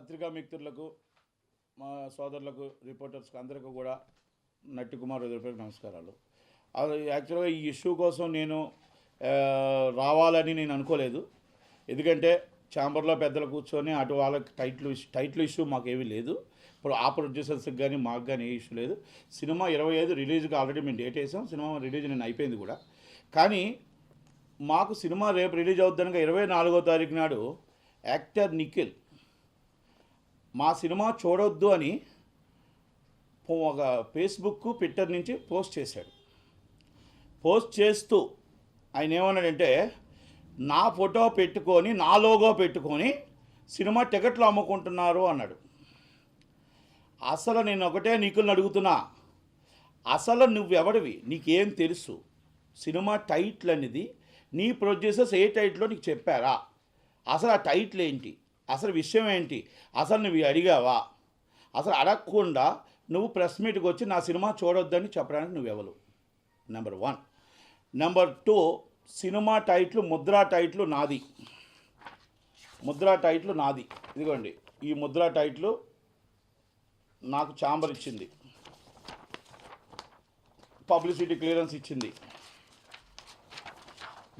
పత్రికా మిత్రులకు మా సోదరులకు రిపోర్టర్స్కి అందరికీ కూడా నట్టి కుమార్ హృదయపూర్వక నమస్కారాలు. అది యాక్చువల్గా ఈ ఇష్యూ కోసం నేను రావాలని నేను అనుకోలేదు. ఎందుకంటే ఛాంబర్లో పెద్దలు కూర్చొని అటు వాళ్ళకి టైటిల్ ఇష్యూ మాకేమీ లేదు. ఇప్పుడు ఆ ప్రొడ్యూసర్స్కి కానీ మాకు కానీ ఏ ఇష్యూ లేదు. సినిమా 25 రిలీజ్కి ఆల్రెడీ మేము డేట్ వేసాం. సినిమా రిలీజ్ నేను అయిపోయింది కూడా. కానీ మాకు సినిమా రేపు రిలీజ్ అవుతుందనగా 24వ తారీఖు నాడు యాక్టర్ నిఖిల్ మా సినిమా చూడొద్దు అని ఒక ఫేస్బుక్ ట్విట్టర్ నుంచి పోస్ట్ చేశాడు. పోస్ట్ చేస్తూ ఆయన ఏమన్నాడంటే, నా ఫోటో పెట్టుకొని నా లోగో పెట్టుకొని సినిమా టికెట్లు అమ్ముకుంటున్నారు అన్నాడు. అసలు నేను ఒకటే నిఖిల్ని అడుగుతున్నా, అసలు నువ్వెవడివి? నీకేం తెలుసు? సినిమా టైటిల్ అనేది నీ ప్రొడ్యూసర్స్ ఏ టైటిల్లో నీకు చెప్పారా? అసలు ఆ టైటిల్ ఏంటి? అసలు విషయం ఏంటి? అసలు నువ్వు అడిగావా? అసలు అడగకుండా నువ్వు ప్రెస్ మీట్కి వచ్చి నా సినిమా చూడొద్దని చెప్పడానికి నువ్వెవరు? Number 1. Number 2, cinema title Mudra title నాది. ముద్రా టైటిల్ నాది. ఇదిగోండి, ఈ ముద్రా టైటిల్ నాకు ఛాంబర్ ఇచ్చింది, పబ్లిసిటీ క్లియరెన్స్ ఇచ్చింది,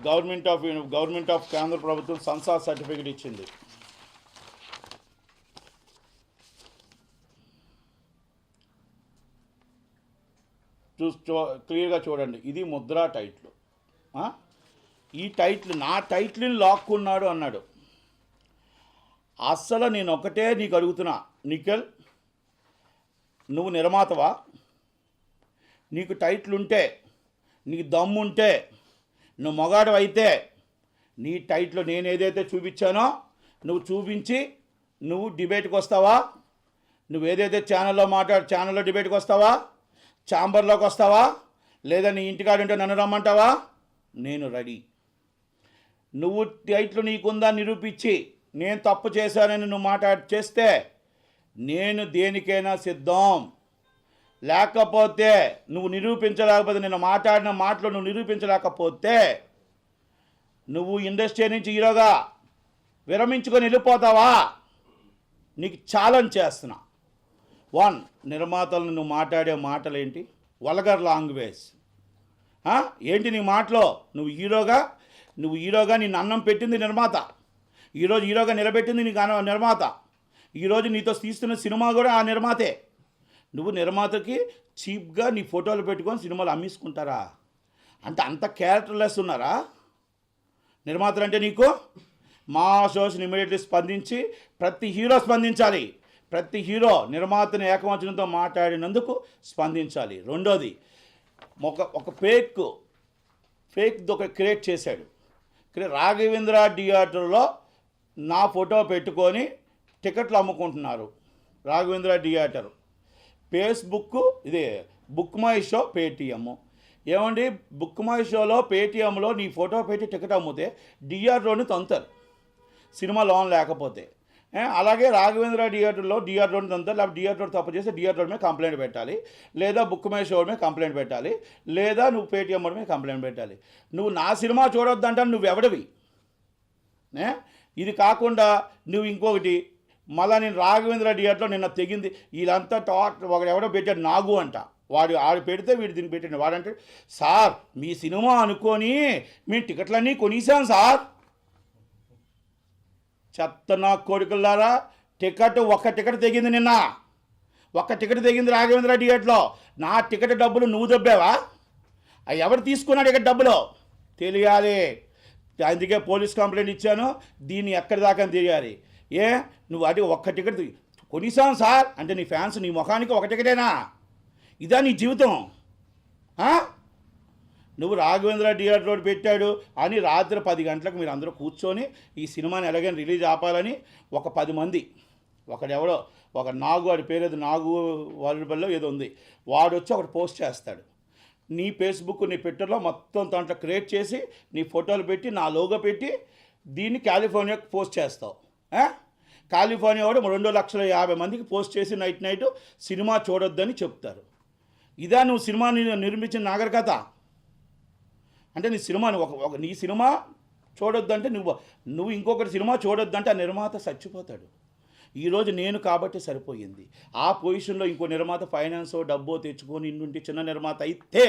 గవర్నమెంట్ ఆఫ్ కేంద్ర ప్రభుత్వం సెన్సార్ సర్టిఫికేట్ ఇచ్చింది. క్లియర్గా చూడండి, ఇది ముద్రా టైటిల్. ఈ టైటిల్ నా టైటిల్ని లాక్కున్నాడు అన్నాడు. అస్సలు నేను ఒకటే నీకు అడుగుతున్నా, నిఖిల్, నువ్వు నిర్మాతవా? నీకు టైటిల్ ఉంటే, నీకు దమ్ముంటే, నువ్వు మొగాడు అయితే నీ టైటిల్ నేను ఏదైతే చూపించానో నువ్వు చూపించి నువ్వు డిబేట్కి వస్తావా? నువ్వు ఏదైతే ఛానల్లో డిబేట్కి వస్తావా? ఛాంబర్లోకి వస్తావా? లేదా నీ ఇంటికాడుంటే నన్ను రమ్మంటావా? నేను రెడీ. నువ్వు టైటిల్ నీకుందా నిరూపించి నేను తప్పు చేశానని నువ్వు చేస్తే నేను దేనికైనా సిద్ధం. లేకపోతే నువ్వు నిరూపించలేకపోతే, నేను మాట్లాడిన మాటలు నువ్వు నిరూపించలేకపోతే నువ్వు ఇండస్ట్రీ నుంచి హీరోగా విరమించుకొని వెళ్ళిపోతావా? నీకు ఛాలెంజ్ చేస్తున్నా. 1, నిర్మాతలను నువ్వు మాట్లాడే మాటలు ఏంటి? వల్గర్ లాంగ్వేజ్ ఏంటి నీ మాటలో? నువ్వు హీరోగా నిన్ను అన్నం పెట్టింది నిర్మాత. ఈరోజు హీరోగా నిలబెట్టింది నీకు నిర్మాత. ఈరోజు నీతో తీస్తున్న సినిమా కూడా ఆ నిర్మాతే. నువ్వు నిర్మాతకి చీప్గా నీ ఫోటోలు పెట్టుకొని సినిమాలు అమ్మేసుకుంటారా? అంటే అంత క్యారెక్టర్లెస్ ఉన్నారా నిర్మాతలు అంటే నీకు? మా షోస్ని ఇమీడియట్లీ స్పందించి ప్రతి హీరో స్పందించాలి. ప్రతి హీరో నిర్మాతని ఏకవచనంతో మాట్లాడినందుకు స్పందించాలి. రెండోది, ఒక ఫేక్ ఒక క్రియేట్ చేశాడు. రాఘవేంద్ర థియేటర్లో నా ఫోటో పెట్టుకొని టికెట్లు అమ్ముకుంటున్నారు. రాఘవేంద్ర థియేటర్ ఫేస్బుక్, ఇది బుక్ మై షో, పేటీఎం. ఏమండి, బుక్ మై షోలో పేటీఎంలో నీ ఫోటో పెట్టి టికెట్ అమ్మితే థియేటర్లోని తంతారు సినిమా లోన్ లేకపోతే. అలాగే రాఘవేంద్ర థియేటర్లోని తంతారు. లేకపోతే థియేటర్ తప్పు చేస్తే థియేటర్ మీద కంప్లైంట్ పెట్టాలి, లేదా బుక్ మై షో మీద కంప్లైంట్ పెట్టాలి, లేదా నువ్వు పేటీఎం మీద కంప్లైంట్ పెట్టాలి. నువ్వు నా సినిమా చూడొద్దంటాను, నువ్వెవడివి? ఇది కాకుండా నువ్వు ఇంకొకటి, మళ్ళీ నేను రాఘవేంద్ర థియేటర్లో నిన్న తెగింది వీళ్ళంతా ఒకడు ఎవడో పెట్టాడు నాగు అంట. ఆడు పెడితే వీడు దీన్ని పెట్టాడు. వాడంటే, సార్ మీ సినిమా అనుకొని మేము టికెట్లన్నీ కొనేసాం సార్. చెత్త నా కొడుకులారా, ఒక్క టికెట్ తెగింది నిన్న. ఒక్క టికెట్ తెగింది రాఘవేంద్ర థియేటర్లో. నా టికెట్ డబ్బులు నువ్వు దొబ్బావా? ఎవరు తీసుకున్నాడు టికెట్ డబ్బులు తెలియాలి. అందుకే పోలీస్ కంప్లైంట్ ఇచ్చాను. దీన్ని ఎక్కడి దాకా తెలియాలి. నువ్వు అది ఒక్క టికెట్ కొనిసాం సార్ అంటే నీ ఫ్యాన్స్ నీ ముఖానికి ఒక టికెటేనా? ఇదా నీ జీవితం? నువ్వు రాఘవేంద్ర థియేటర్లో పెట్టాడు అని రాత్రి 10 గంటలకు మీరు అందరూ కూర్చొని ఈ సినిమాని ఎలాగైనా రిలీజ్ ఆపాలని ఒక 10 మంది, ఒకడెవడో ఒక నాగు, వాడి పేరేదో నాగు వాలిబల్లో ఏదో ఉంది, వాడు వచ్చి ఒకటి పోస్ట్ చేస్తాడు. నీ ఫేస్బుక్ నీ ట్విట్టర్లో మొత్తం దాంట్లో క్రియేట్ చేసి నీ ఫోటోలు పెట్టి నా లోగో పెట్టి దీన్ని కాలిఫోర్నియాకి పోస్ట్ చేస్తావు. కాలిఫోర్నియా వాడు 2,50,000 మందికి పోస్ట్ చేసి నైట్ సినిమా చూడొద్దని చెప్తారు. ఇదా నువ్వు సినిమాని నిర్మించిన నాగరికత? అంటే నీ సినిమాని నీ సినిమా చూడొద్దంటే నువ్వు ఇంకొకటి సినిమా చూడొద్దంటే ఆ నిర్మాత చచ్చిపోతాడు. ఈరోజు నేను కాబట్టి సరిపోయింది. ఆ పొజిషన్లో ఇంకో నిర్మాత ఫైనాన్సో డబ్బో తెచ్చుకొని ఇంటి చిన్న నిర్మాత అయితే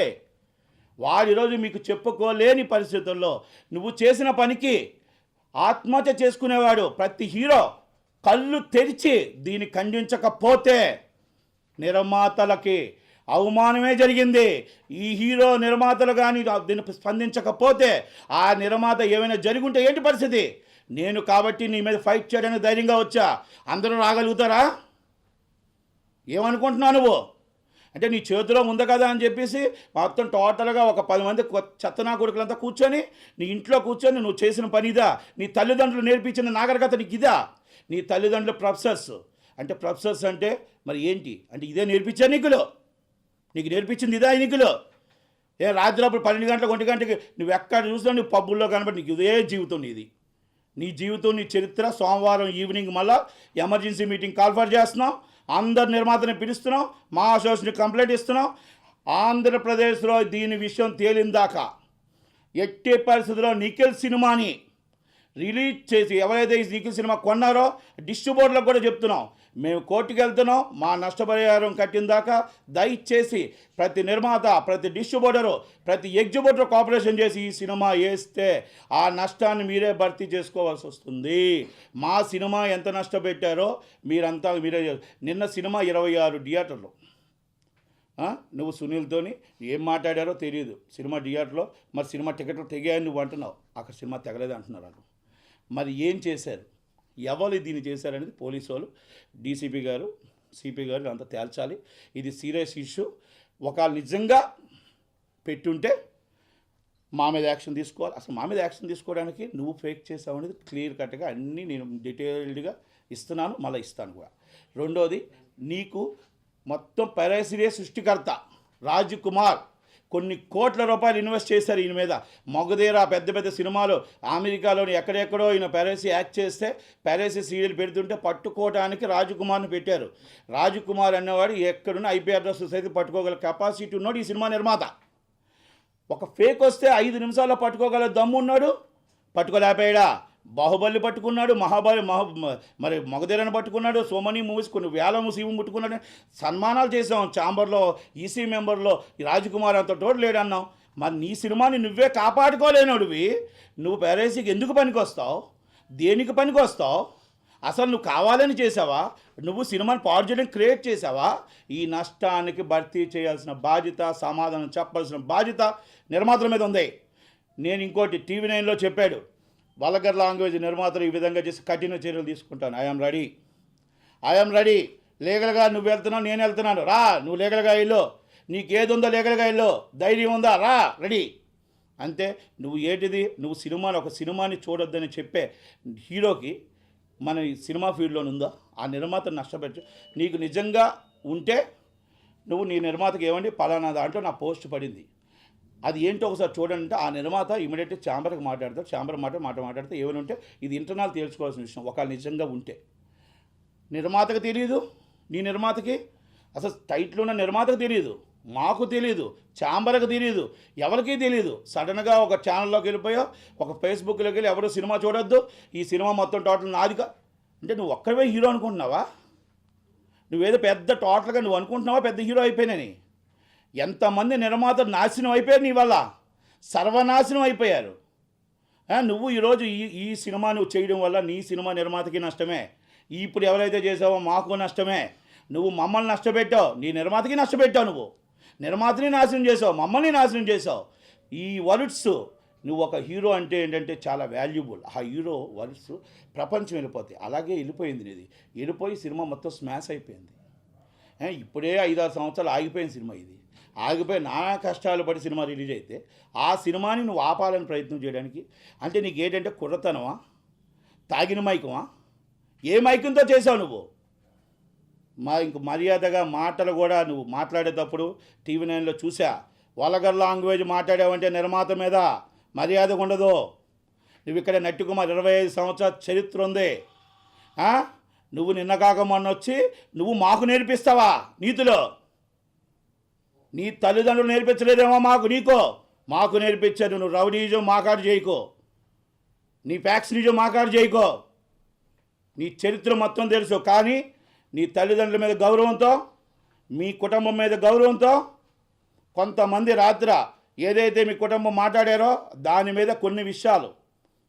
వాడు ఈరోజు మీకు చెప్పుకోలేని పరిస్థితుల్లో నువ్వు చేసిన పనికి ఆత్మహత్య చేసుకునేవాడు ప్రతి హీరో కళ్ళు తెరిచి దీన్ని ఖండించకపోతే నిర్మాతలకి అవమానమే జరిగింది. ఈ హీరో నిర్మాతలు కానీ దీన్ని స్పందించకపోతే ఆ నిర్మాత ఏమైనా జరుగుంటే ఏంటి పరిస్థితి? నేను కాబట్టి నీ మీద ఫైట్ చేయడానికి ధైర్యంగా వచ్చా. అందరూ రాగలుగుతారా? ఏమనుకుంటున్నావు నువ్వు? అంటే నీ చేతిలో ఉంది కదా అని చెప్పేసి మొత్తం టోటల్గా ఒక 10 మంది చెత్తనా కొడుకులంతా కూర్చొని నీ ఇంట్లో కూర్చొని నువ్వు చేసిన పనిదా? నీ తల్లిదండ్రులు నేర్పించిన నాగరికత నీకు ఇదా? నీ తల్లిదండ్రులు ప్రొఫెసర్స్ అంటే మరి ఏంటి అంటే ఇదే నేర్పించా నీకు నేర్పించింది ఇదా ఎన్నికలు? రాత్రి అప్పుడు 12 గంటలకు 1 గంటకి నువ్వు ఎక్కడ చూసినా నువ్వు పబ్బుల్లో కనబడి నీకు ఇదే జీవితం నీ జీవితం నీ చరిత్ర. సోమవారం ఈవినింగ్ మళ్ళీ ఎమర్జెన్సీ మీటింగ్ కాల్ఫర్ చేస్తున్నాం, అందరు నిర్మాతని పిలుస్తున్నాం, మా అసోసియేషన్ కంప్లైంట్ ఇస్తున్నాం. ఆంధ్రప్రదేశ్లో దీని విషయం తేలిందాకా ఎట్టి పరిస్థితుల్లో నిఖిల్ సినిమాని రిలీజ్ చేసి ఎవరైతే ఈ నిఖిల్ సినిమా కొన్నారో డిస్ట్రిబ్యూటర్లకు కూడా చెప్తున్నాం, మేము కోర్టుకు వెళ్తున్నాం. మా నష్టపరిహారం కట్టిన దాకా దయచేసి ప్రతి నిర్మాత, ప్రతి డిస్ట్రిబ్యూటరు, ప్రతి ఎగ్జిబ్యూటర్ కోఆపరేషన్ చేసి ఈ సినిమా వేస్తే ఆ నష్టాన్ని మీరే భర్తీ చేసుకోవాల్సి వస్తుంది. మా సినిమా ఎంత నష్టపెట్టారో మీరే. నిన్న సినిమా 26 థియేటర్లు. నువ్వు సునీల్తోని ఏం మాట్లాడారో తెలియదు సినిమా థియేటర్లో. మరి సినిమా టికెట్లు తెగాయని నువ్వు అంటున్నావు, అక్కడ సినిమా తెగలేదు అంటున్నారు వాళ్ళు. మరి ఏం చేశారు, ఎవరు దీన్ని చేశారనేది పోలీసు వాళ్ళు, డీసీపీ గారు, సిపి గారు అంతా తేల్చాలి. ఇది సీరియస్ ఇష్యూ. ఒకవేళ నిజంగా పెట్టుంటే మా మీద యాక్షన్ తీసుకోవాలి. అసలు మా మీద యాక్షన్ తీసుకోవడానికి నువ్వు ఫేక్ చేసావు అనేది క్లియర్ కట్గా అన్నీ నేను డీటెయిల్డ్గా ఇస్తున్నాను, మళ్ళీ ఇస్తాను కూడా. రెండోది, నీకు మొత్తం పైరసీ సృష్టికర్త రాజ్ కుమార్ కొన్ని కోట్ల రూపాయలు ఇన్వెస్ట్ చేశారు ఈయన మీద. మగధీర పెద్ద పెద్ద సినిమాలు అమెరికాలోని ఎక్కడెక్కడో ఈయన పైరసీ యాక్ట్ చేస్తే పైరసీ సీరియల్ పెడుతుంటే పట్టుకోవడానికి రాజకుమార్ని పెట్టారు. రాజకుమార్ అనేవాడు ఎక్కడున్న ఐపీ అడ్రస్ సైతం పట్టుకోగల కెపాసిటీ ఉన్నాడు ఈ సినిమా నిర్మాత. ఒక ఫేక్ వస్తే 5 నిమిషాల్లో పట్టుకోగల దమ్ము ఉన్నాడు, పట్టుకోలేకపోయాడా? బాహుబలి పట్టుకున్నాడు, మరి మగధీరను పట్టుకున్నాడు, సో మెనీ మూవీస్, కొన్ని వేల సీఎం ముట్టుకున్నాడు. సన్మానాలు చేసాం ఛాంబర్లో, ఈసీ మెంబర్లో. ఈ రాజకుమార్ అంత తోడు లేడన్నావు. మరి నీ సినిమాని నువ్వే కాపాడుకోలేనోడివి నువ్వు పైరసీకి ఎందుకు పనికొస్తావు? దేనికి పనికొస్తావు? అసలు నువ్వు కావాలని చేసావా? నువ్వు సినిమాని పాడు చేయడం క్రియేట్ చేసావా? ఈ నష్టానికి భర్తీ చేయాల్సిన బాధ్యత, సమాధానం చెప్పాల్సిన బాధ్యత నిర్మాతల మీద ఉంది. నేను ఇంకోటి టీవీ 9లో చెప్పాడు, వల్గర్ లాంగ్వేజ్ నిర్మాతలు ఈ విధంగా చేసి కఠిన చర్యలు తీసుకుంటాను. I'm ready. లీగల్గా నువ్వు వెళ్తున్నావు, నేను వెళ్తున్నాను. రా, నువ్వు లీగల్గా వెళ్ళు, నీకు ఏది ఉందో లీగల్గా వెళ్ళు, ధైర్యం ఉందా, రా, రెడీ. అంతే. నువ్వు నువ్వు ఒక సినిమాని చూడొద్దని చెప్పే హీరోకి మన ఈ సినిమా ఫీల్డ్లో ఉందా? ఆ నిర్మాతను నష్టపెట్టు. నీకు నిజంగా ఉంటే నువ్వు నీ నిర్మాతకి ఏమండి పలానా దాంట్లో నా పోస్ట్ పడింది, అది ఏంటో ఒకసారి చూడండి అంటే ఆ నిర్మాత ఇమీడియట్గా ఛాంబర్కి మాట్లాడతారు. ఛాంబర్ మాట్లాడితే ఏమైనా ఉంటే ఇది ఇంటర్నల్ తేల్చుకోవాల్సిన విషయం. ఒకవేళ నిజంగా ఉంటే నిర్మాతకు తెలియదు, నీ నిర్మాతకి అసలు టైటిల్ ఉన్న నిర్మాతకు తెలియదు, మాకు తెలియదు, ఛాంబర్కి తెలియదు, ఎవరికీ తెలియదు. సడన్గా ఒక ఛానల్లోకి వెళ్ళిపోయా, ఒక ఫేస్బుక్లోకి వెళ్ళి ఎవరు సినిమా చూడొద్దు, ఈ సినిమా మొత్తం టోటల్ నాదిగా అంటే నువ్వు ఒక్కడే హీరో అనుకుంటున్నావా? నువ్వేదో పెద్ద టోటల్గా నువ్వు అనుకుంటున్నావా పెద్ద హీరో అయిపోయినని? ఎంతమంది నిర్మాతలు నాశనం అయిపోయారు నీ వల్ల, సర్వనాశనం అయిపోయారు. నువ్వు ఈరోజు ఈ సినిమా నువ్వు చేయడం వల్ల నీ సినిమా నిర్మాతకి నష్టమే, ఇప్పుడు ఎవరైతే చేసావో మాకు నష్టమే. నువ్వు మమ్మల్ని నష్టపెట్టావు, నీ నిర్మాతకి నష్టపెట్టావు. నువ్వు నిర్మాతని నాశనం చేసావు, మమ్మల్ని నాశనం చేసావు. ఈ వర్డ్స్, నువ్వు ఒక హీరో అంటే ఏంటంటే చాలా వాల్యుబుల్. ఆ హీరో వర్డ్స్ ప్రపంచం వెళ్ళిపోతాయి. అలాగే వెళ్ళిపోయింది నీది. వెళ్ళిపోయి సినిమా మొత్తం స్మాష్ అయిపోయింది. ఇప్పుడే 5-6 సంవత్సరాలు ఆగిపోయిన సినిమా ఇది. ఆగిపోయి నానా కష్టాలు పడి సినిమా రిలీజ్ అయితే ఆ సినిమాని నువ్వు ఆపాలని ప్రయత్నం చేయడానికి అంటే నీకు ఏంటంటే కుర్రతనమా, తాగిన మైకమా? ఏ మైకంతో చేసావు నువ్వు? ఇంక మర్యాదగా మాటలు కూడా నువ్వు మాట్లాడేటప్పుడు టీవీ 9లో చూసా, వల్గర్ లాంగ్వేజ్ మాట్లాడావంటే నిర్మాత మీద మర్యాద ఉండదు. నువ్వు ఇక్కడ నట్టికుమార్ 25 సంవత్సరాల చరిత్ర ఉంది. నువ్వు నిన్న కాక మొన్న వచ్చి నువ్వు మాకు నేర్పిస్తావా నీతిలో? నీ తల్లిదండ్రులు నేర్పించలేదేమో మాకు నేర్పించారు. నువ్వు రౌడీజం మాకాడు చేయకో, నీ ఫ్యాక్స్ నిజం మాకాడు చేయకో. నీ చరిత్ర మొత్తం తెలుసు. కానీ నీ తల్లిదండ్రుల మీద గౌరవంతో, మీ కుటుంబం మీద గౌరవంతో కొంతమంది రాత్ర ఏదైతే మీ కుటుంబం మాట్లాడారో దాని మీద కొన్ని విషయాలు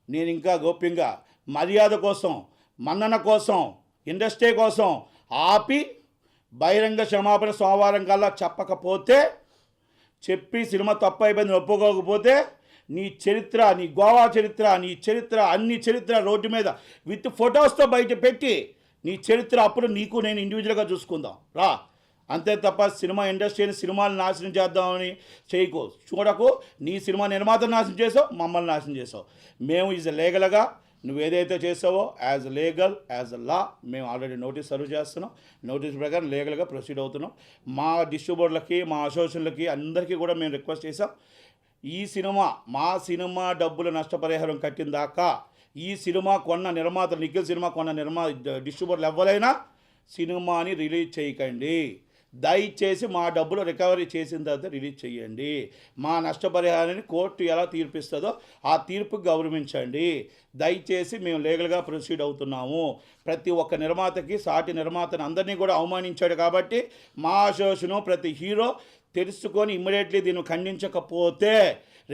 నేను ఇంకా గోప్యంగా మర్యాద కోసం, మన్నన కోసం, ఇండస్ట్రీ కోసం ఆపి బహిరంగ క్షమాపణ సోమవారం కల్లా చెప్పకపోతే, చెప్పి సినిమా తప్పు అయిపోయింది ఒప్పుకోకపోతే నీ చరిత్ర, నీ గోవా చరిత్ర, నీ చరిత్ర, అన్ని చరిత్ర రోడ్డు మీద విత్ ఫొటోస్తో బయట పెట్టి నీ చరిత్ర అప్పుడు నీకు నేను ఇండివిజువల్గా చూసుకుందాం రా. అంతే తప్ప సినిమా ఇండస్ట్రీని సినిమాలు నాశనం చేద్దామని చేయకు, చూడకు. నీ సినిమా నిర్మాతను నాశనం చేసావు, మమ్మల్ని నాశనం చేసావు. మేము ఈజ్ లీగల్గా నువ్వు ఏదైతే చేసావో యాజ్ లీగల్, యాజ్ లా మేము ఆల్రెడీ నోటీస్ సర్వ్ చేస్తున్నాం. నోటీస్ ప్రకారం లీగల్గా ప్రొసీడ్ అవుతున్నాం. మా డిస్ట్రిబ్యూటర్లకి, మా అసోసియేషన్లకి అందరికీ కూడా మేము రిక్వెస్ట్ చేసాం, ఈ సినిమా మా సినిమా డబ్బులు నష్టపరిహారం కట్టిన దాకా ఈ సినిమా కొన్న నిర్మాత, నిఖిల్ సినిమా కొన్న డిస్ట్రిబ్యూటర్లు ఎవరైనా సినిమాని రిలీజ్ చేయకండి. దయచేసి మా డబ్బులు రికవరీ చేసిన తర్వాత రిలీజ్ చేయండి. మా నష్టపరిహారాన్ని కోర్టు ఎలా తీర్పిస్తుందో ఆ తీర్పుకి గౌరవించండి. దయచేసి మేము లీగల్గా ప్రొసీడ్ అవుతున్నాము. ప్రతి ఒక్క నిర్మాతకి, సాటి నిర్మాతను అందరినీ కూడా అవమానించాడు కాబట్టి మా అసోసియేషను ప్రతి హీరో తెలుసుకొని ఇమ్మీడియట్లీ దీన్ని ఖండించకపోతే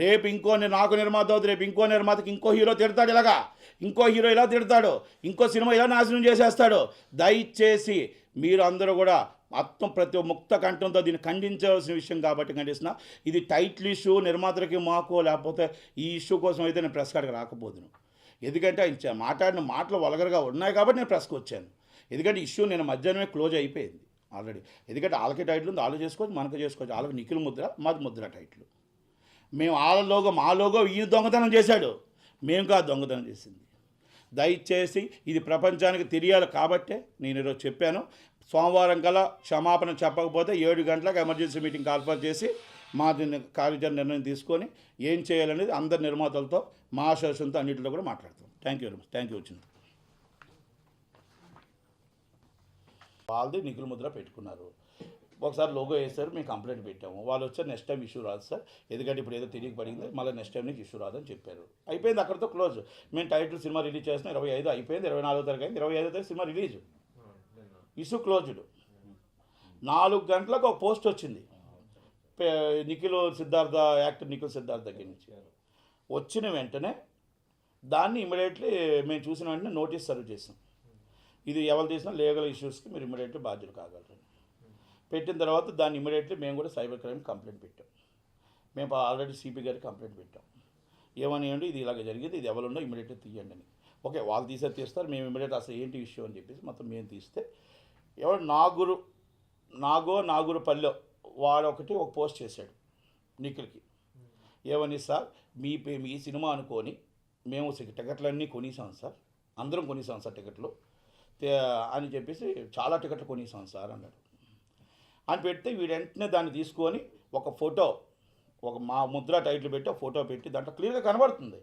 రేపు నాకు నిర్మాత అవుతుంది, రేపు ఇంకో నిర్మాతకి ఇంకో హీరో తిడతాడు, ఇలాగా ఇంకో హీరో ఇలా తిడతాడు, ఇంకో సినిమా ఇలా నాశనం చేసేస్తాడు. దయచేసి మీరు అందరూ కూడా మొత్తం ప్రతి ముక్త కంఠంతో దీన్ని ఖండించవలసిన విషయం కాబట్టి ఖండిస్తున్నా. ఇది టైటిల్ ఇష్యూ, నిర్మాతలకి మాకో లేకపోతే ఈ ఇష్యూ కోసం అయితే నేను ప్రెస్ కార్డ్కి రాకపోదును. ఎందుకంటే ఆయన మాట్లాడిన మాటలు వల్గర్గా ఉన్నాయి కాబట్టి నేను ప్రెస్కి వచ్చాను. ఎందుకంటే ఇష్యూ నేను మధ్యాహ్నమే క్లోజ్ అయిపోయింది ఆల్రెడీ. ఎందుకంటే వాళ్ళకి టైటిల్ ఉంది, వాళ్ళు చేసుకోవచ్చు, మనకు చేసుకోవచ్చు. వాళ్ళకి నిఖిల్ ముద్ర, మాది ముద్ర టైటిల్. మేము వాళ్ళ మా లోగో ఈ దొంగతనం చేశాడు, మేము కాదు దొంగతనం చేసింది. దయచేసి ఇది ప్రపంచానికి తెలియాలి కాబట్టే నేను ఈరోజు చెప్పాను. సోమవారం కల్లా క్షమాపణ చెప్పకపోతే 7 గంటలకు ఎమర్జెన్సీ మీటింగ్ కాల్ఫర్ చేసి మా దీన్ని కార్యాచరణ నిర్ణయం తీసుకొని ఏం చేయాలనేది అందరి నిర్మాతలతో, మా అసోసియేషన్తో అన్నింటిలో కూడా మాట్లాడతాం. Thank you very much. Thank you. వచ్చింది వాళ్ళది నిఖిల్ ముద్ర పెట్టుకున్నారు. ఒకసారి లోగో వేస్తారు, మేము కంప్లైంట్ పెట్టాము. వాళ్ళు వచ్చారు, నెక్స్ట్ టైం ఇష్యూ రాదు సార్, ఎందుకంటే ఇప్పుడు ఏదో తెలియక పడింది, మళ్ళీ నెక్స్ట్ టైం నీకు ఇష్యూ రాదని చెప్పారు. అయిపోయింది, అక్కడితో క్లోజ్. మేము టైటిల్ సినిమా రిలీజ్ చేస్తున్నాం, 25 అయిపోయింది, 24వ తారీఖు అయింది, 25వ తారీఖు సినిమా రిలీజ్, ఇష్యూ క్లోజ్డ్. 4 గంటలకు ఒక పోస్ట్ వచ్చింది నిఖిల్ సిద్ధార్థ, యాక్టర్ నిఖిల్ సిద్ధార్థ దగ్గర నుంచి. వచ్చిన వెంటనే దాన్ని ఇమ్మీడియట్లీ మేము చూసిన వెంటనే నోటీస్ సర్వ్ చేసాం. ఇది ఎవరు తీసినా లీగల్ ఇష్యూస్కి మీరు ఇమ్మీడియట్లీ బాధ్యులు కాగలరు. పెట్టిన తర్వాత దాన్ని ఇమ్మీడియట్లీ మేము కూడా సైబర్ క్రైమ్ కంప్లైంట్ పెట్టాం. మేము ఆల్రెడీ సిపి గారికి కంప్లైంట్ పెట్టాం. ఏమనియండి, ఇది ఇలాగ జరిగింది, ఇది ఎవరుండో ఇమ్మీడియట్లీ తీయండి అని. ఓకే, వాళ్ళు తీస్తారు, మేము ఇమ్మీడియట్ అసలు ఏంటి ఇష్యూ అని చెప్పేసి మొత్తం మేము తీస్తే, ఎవరు నాగూరు పల్లె వాడు ఒక పోస్ట్ చేశాడు నిఖిల్కి. ఏమని, సార్ మీ సినిమా అనుకొని మేము టికెట్లన్నీ కొనేసాం సార్, అందరం కొనేసాం సార్ టికెట్లు అని చెప్పేసి, చాలా టికెట్లు కొనేసాం సార్ అన్నాడు. అని పెడితే వీడు వెంటనే దాన్ని తీసుకొని ఒక ఫోటో, మా ముద్ర టైటిల్ పెట్టి ఒక ఫోటో పెట్టి దాంట్లో క్లియర్గా కనబడుతుంది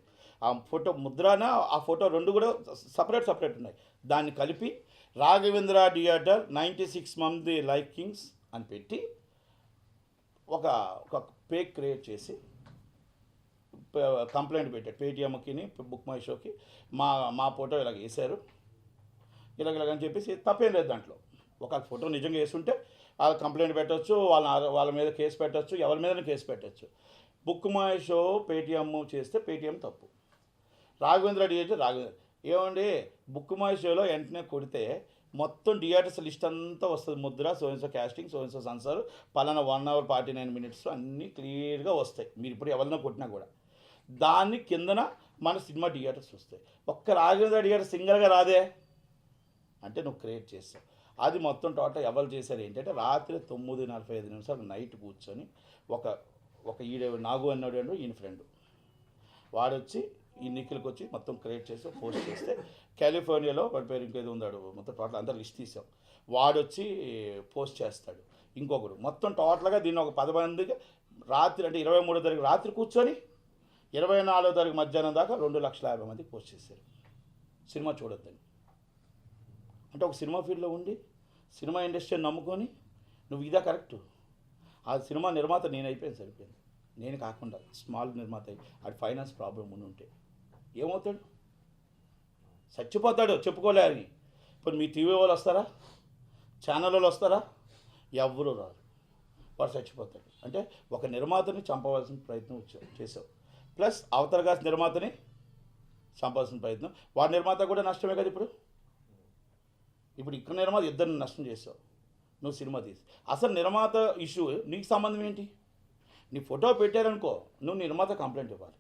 ఆ ఫోటో ముద్రన ఆ ఫోటో రెండు కూడా సపరేట్ ఉన్నాయి. దాన్ని కలిపి రాఘవేంద్ర థియేటర్ 96 మంది లైకింగ్స్ అని పెట్టి ఒక పేజ్ క్రియేట్ చేసి కంప్లైంట్ పెట్టాడు పేటిఎంకి, బుక్ మై షోకి. మా ఫోటో ఇలాగ వేశారు, ఇలాగని చెప్పేసి తప్పేం లేదు దాంట్లో. ఒక ఫోటో నిజంగా వేస్తుంటే వాళ్ళు కంప్లైంట్ పెట్టవచ్చు, వాళ్ళ మీద కేసు పెట్టచ్చు, ఎవరి మీదనే కేసు పెట్టచ్చు. బుక్ మై షో పేటిఎం చేస్తే పేటిఎం తప్పు, రాఘవేంద్ర థియేటర్ ఏమండి బుక్ మై షోలో వెంటనే కొడితే మొత్తం థియేటర్స్ లిస్ట్ అంతా వస్తుంది. ముద్ర, సోయన్సో క్యాస్టింగ్, సోయన్సో సెన్సార్, పలానా 1 hour 49 minutes అన్నీ క్లియర్గా వస్తాయి. మీరు ఇప్పుడు ఎవరినో కొట్టినా కూడా దాన్ని కిందన మన సినిమా థియేటర్స్ వస్తాయి. ఒక్క రాఘవేంద్ర థియేటర్ సింగిల్గా రాదే అంటే నువ్వు క్రియేట్ చేస్తావు. అది మొత్తం టోటల్ ఎవరు చేశారు ఏంటంటే రాత్రి 9:45 నైట్ కూర్చొని ఒక నాగు అన్నాడు ఈయన ఫ్రెండ్ వాడొచ్చి ఈ నిఖిల్కి వచ్చి మొత్తం క్రియేట్ చేసి పోస్ట్ చేస్తే కాలిఫోర్నియాలో వాడి పేరు ఇంకేదో ఉన్నాడు, మొత్తం టోటల్ అంతా లిస్ట్ తీసాం. వాడొచ్చి పోస్ట్ చేస్తాడు. ఇంకొకడు మొత్తం టోటల్గా దీన్ని ఒక 10 మందికి రాత్రి అంటే 23వ తారీఖు రాత్రి కూర్చొని 24వ తారీఖు మధ్యాహ్నం దాకా 2,50,000 మందికి పోస్ట్ చేశారు సినిమా చూడొద్దని. అంటే ఒక సినిమా ఫీల్డ్లో ఉండి సినిమా ఇండస్ట్రీని నమ్ముకొని నువ్వు ఇదా కరెక్టు. ఆ సినిమా నిర్మాత నేను అయిపోయింది, సరిపోయింది. నేను కాకుండా స్మాల్ నిర్మాత అయి అది ఫైనాన్స్ ప్రాబ్లం ఉండి ఉంటే ఏమవుతాడు, చచ్చిపోతాడు చెప్పుకోలేని. ఇప్పుడు మీ టీవీ వాళ్ళు వస్తారా, ఛానల్ వాళ్ళు వస్తారా? ఎవ్వరూ రారు, వాడు చచ్చిపోతాడు. అంటే ఒక నిర్మాతని చంపవలసిన ప్రయత్నం చేసావు, ప్లస్ అవతరగా నిర్మాతని చంపాల్సిన ప్రయత్నం. వాడి నిర్మాత కూడా నష్టమే కదా. ఇప్పుడు ఇక్కడ నిర్మాత ఇద్దరిని నష్టం చేసావు నువ్వు సినిమా తీసి. అసలు నిర్మాత ఇష్యూ నీకు సంబంధం ఏంటి? నీ ఫోటో పెట్టారనుకో, నువ్వు నిర్మాత కంప్లైంట్ ఇవ్వాలి.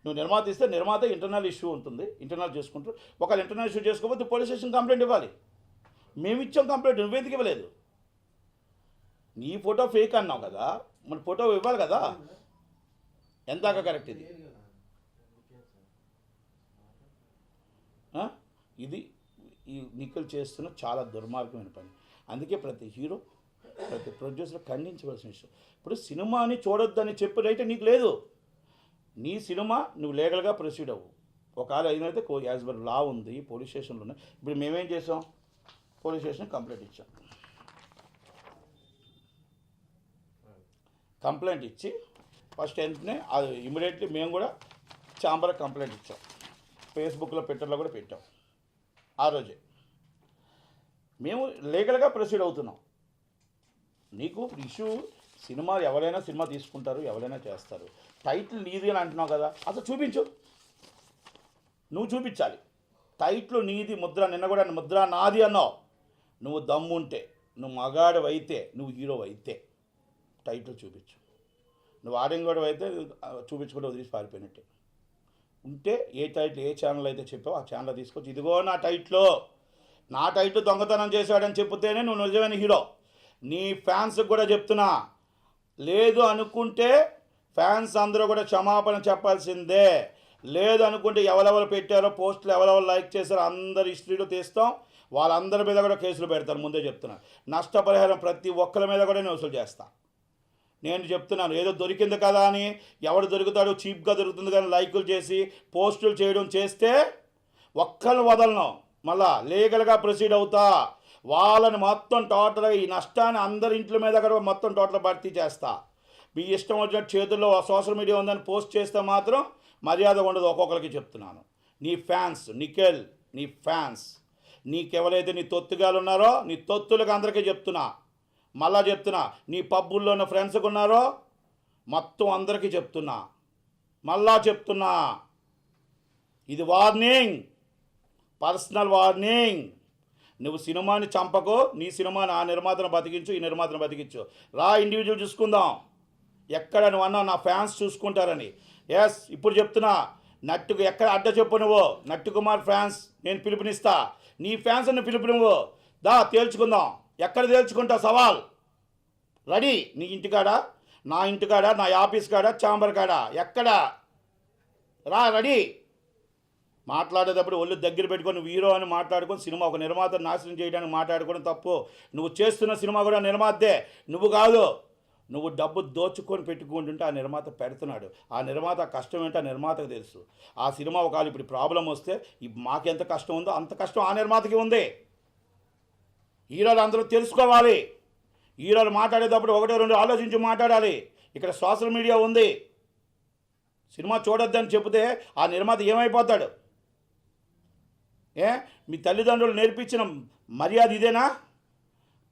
నువ్వు నిర్మాత ఇస్తే నిర్మాత ఇంటర్నల్ ఇష్యూ ఉంటుంది, ఇంటర్నల్ చేసుకుంటారు. ఒకవేళ ఇంటర్నల్ ఇష్యూ చేసుకోకపోతే పోలీస్ స్టేషన్ కంప్లైంట్ ఇవ్వాలి. మేము ఇచ్చాం కంప్లైంట్, నువ్వెందుకు ఇవ్వలేదు? నీ ఫోటో ఫేక్ అన్నావు కదా, మన ఫోటో ఇవ్వాలి కదా. ఎందాక కరెక్ట్ ఇది? ఇది ఈ నిఖిల్ చేస్తున్న చాలా దుర్మార్గమైన పని. అందుకే ప్రతి హీరో, ప్రతి ప్రొడ్యూసర్ ఖండించవలసిన విషయం. ఇప్పుడు సినిమాని చూడొద్దని చెప్పి రైట్ నీకు లేదు. నీ సినిమా నువ్వు లీగల్గా ప్రొసీడ్ అవ్వు. ఒకవేళ అయినైతే యాజ్ పర్ లా ఉంది, పోలీస్ స్టేషన్లో ఉన్నాయి. ఇప్పుడు మేమేం చేసాం, పోలీస్ స్టేషన్ కంప్లైంట్ ఇచ్చాం. కంప్లైంట్ ఇచ్చి ఫస్ట్ వెంటనే అది ఇమీడియట్లీ మేము కూడా ఛాంబర్కి కంప్లైంట్ ఇచ్చాం, ఫేస్బుక్లో ట్విట్టర్లో కూడా పెట్టాం. ఆ రోజే మేము లీగల్గా ప్రొసీడ్ అవుతున్నాం. నీకు ఇష్యూ సినిమా ఎవరైనా సినిమా తీసుకుంటారు, ఎవరైనా చేస్తారు. టైటిల్ నీది అని అంటున్నావు కదా, అసలు చూపించు. నువ్వు చూపించాలి టైటిల్ నీది, ముద్ర. నిన్న కూడా ముద్ర నాది అన్నావు. నువ్వు దమ్ముంటే, నువ్వు మగాడు అయితే, నువ్వు హీరో అయితే టైటిల్ చూపించు. నువ్వు ఆడంగోడు అయితే చూపించుకుంటే వదిలేసి పారిపోయినట్టే. ఉంటే ఏ టైటిల్, ఏ ఛానల్ అయితే చెప్పావు ఆ ఛానల్ తీసుకొచ్చి, ఇదిగో నా టైటిల్ దొంగతనం చేశాడని చెప్తేనే నువ్వు నిజమైన హీరో. నీ ఫ్యాన్స్కి కూడా చెప్తున్నా, లేదు అనుకుంటే ఫ్యాన్స్ అందరూ కూడా క్షమాపణ చెప్పాల్సిందే. లేదు అనుకుంటే ఎవరెవరు పెట్టారో పోస్టులు, ఎవరెవరు లైక్ చేశారో అందరు హిస్టరీలో తీస్తాం. వాళ్ళందరి మీద కూడా కేసులు పెడతాను, ముందే చెప్తున్నా. నష్టపరిహారం ప్రతి ఒక్కరి మీద కూడా నేను వసూలు చేస్తా. నేను చెప్తున్నాను, ఏదో దొరికింది కదా అని ఎవడు దొరుకుతాడో చీప్గా దొరుకుతుంది కానీ లైకులు చేసి పోస్టులు చేయడం చేస్తే ఒక్కరిని వదలను. మళ్ళా లీగల్గా ప్రొసీడ్ అవుతా. వాళ్ళని మొత్తం టోటల్గా ఈ నష్టాన్ని అందరి ఇంట్ల మీద కూడా మొత్తం టోటల్ భర్తీ చేస్తా. మీ ఇష్టం వచ్చినట్టు చేతుల్లో సోషల్ మీడియా ఉందని పోస్ట్ చేస్తే మాత్రం మర్యాద ఉండదు. ఒక్కొక్కరికి చెప్తున్నాను. నీ ఫ్యాన్స్ నిఖిల్, నీ ఫ్యాన్స్, నీకెవరైతే నీ తొత్తుగాలు ఉన్నారో నీ తొత్తులకు అందరికీ చెప్తున్నా, మళ్ళా చెప్తున్నా. నీ పబ్బుల్లో ఉన్న ఫ్రెండ్స్కి ఉన్నారో మొత్తం అందరికీ చెప్తున్నా, మళ్ళా చెప్తున్నా. ఇది వార్నింగ్, పర్సనల్ వార్నింగ్. నువ్వు సినిమాని చంపకు, నీ సినిమాని ఆ నిర్మాతను బతికించు, ఈ నిర్మాతను బతికించు. రా ఇండివిజువల్ చూసుకుందాం. ఎక్కడ నువ్వు అన్నావు నా ఫ్యాన్స్ చూసుకుంటారని. ఎస్, ఇప్పుడు చెప్తున్నా. నట్టుకు ఎక్కడ అడ్డ చెప్పు నువ్వు. నట్టు కుమార్ ఫ్యాన్స్ నేను పిలుపునిస్తా. నీ ఫ్యాన్స్ అని పిలుపు నువ్వు. దా తేల్చుకుందాం. ఎక్కడ తేల్చుకుంటావు సవాల్? రెడీ. నీ ఇంటికాడ, నా ఇంటికాడ, నా ఆఫీస్ కాడ, ఛాంబర్ కాడ, ఎక్కడ రా రెడీ. మాట్లాడేటప్పుడు ఒళ్ళు దగ్గర పెట్టుకొని హీరో అని మాట్లాడుకొని సినిమా ఒక నిర్మాత నాశనం చేయడానికి మాట్లాడుకోవడం తప్పు. నువ్వు చేస్తున్న సినిమా కూడా నిర్మాతే, నువ్వు కాదు. నువ్వు డబ్బు దోచుకొని పెట్టుకుంటుంటే ఆ నిర్మాత పెడుతున్నాడు. ఆ నిర్మాత కష్టం ఏంటో ఆ నిర్మాతకు తెలుసు. ఆ సినిమా ఒకవేళ ఇప్పుడు ప్రాబ్లం వస్తే మాకెంత కష్టం ఉందో అంత కష్టం ఆ నిర్మాతకి ఉంది. హీరోలు అందరూ తెలుసుకోవాలి. హీరోలు మాట్లాడేటప్పుడు ఒకటో రెండు ఆలోచించి మాట్లాడాలి. ఇక్కడ సోషల్ మీడియా ఉంది. సినిమా చూడొద్దని చెబితే ఆ నిర్మాత ఏమైపోతాడు? మీ తల్లిదండ్రులు నేర్పించిన మర్యాద ఇదేనా?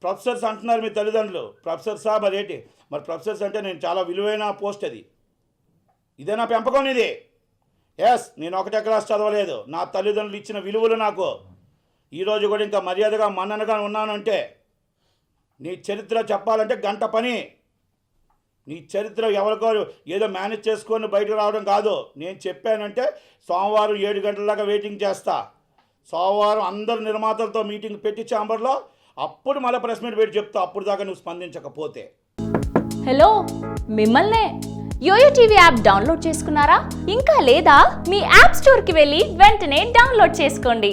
ప్రొఫెసర్స్ అంటున్నారు మీ తల్లిదండ్రులు. ప్రొఫెసర్సా మరి ఏంటి? మరి ప్రొఫెసర్స్ అంటే నేను చాలా విలువైన పోస్ట్ అది. ఇదేనా పెంపకం ఇది? ఎస్, నేను ఒకటే క్లాస్ చదవలేదు. నా తల్లిదండ్రులు ఇచ్చిన విలువలు నాకు ఈరోజు కూడా ఇంకా మర్యాదగా మన్ననగా ఉన్నానంటే. నీ చరిత్ర చెప్పాలంటే గంట పని. నీ చరిత్ర ఎవరికో ఏదో మేనేజ్ చేసుకొని బయటకు రావడం కాదు. నేను చెప్పానంటే సోమవారం 7 గంటల దాకా వెయిటింగ్ చేస్తా. సోమవారం అందరు నిర్మాతలతో మీటింగ్ పెట్టి ఛాంబర్లో, అప్పుడు మళ్ళీ ప్రెస్ మీట్ పెట్టి చెప్తా. అప్పుడు దాకా నువ్వు స్పందించకపోతే. హలో, మిమ్మల్నే. యోయో టీవీ యాప్ డౌన్లోడ్ చేసుకున్నారా? ఇంకా లేదా? మీ యాప్ స్టోర్కి వెళ్ళి వెంటనే డౌన్లోడ్ చేసుకోండి.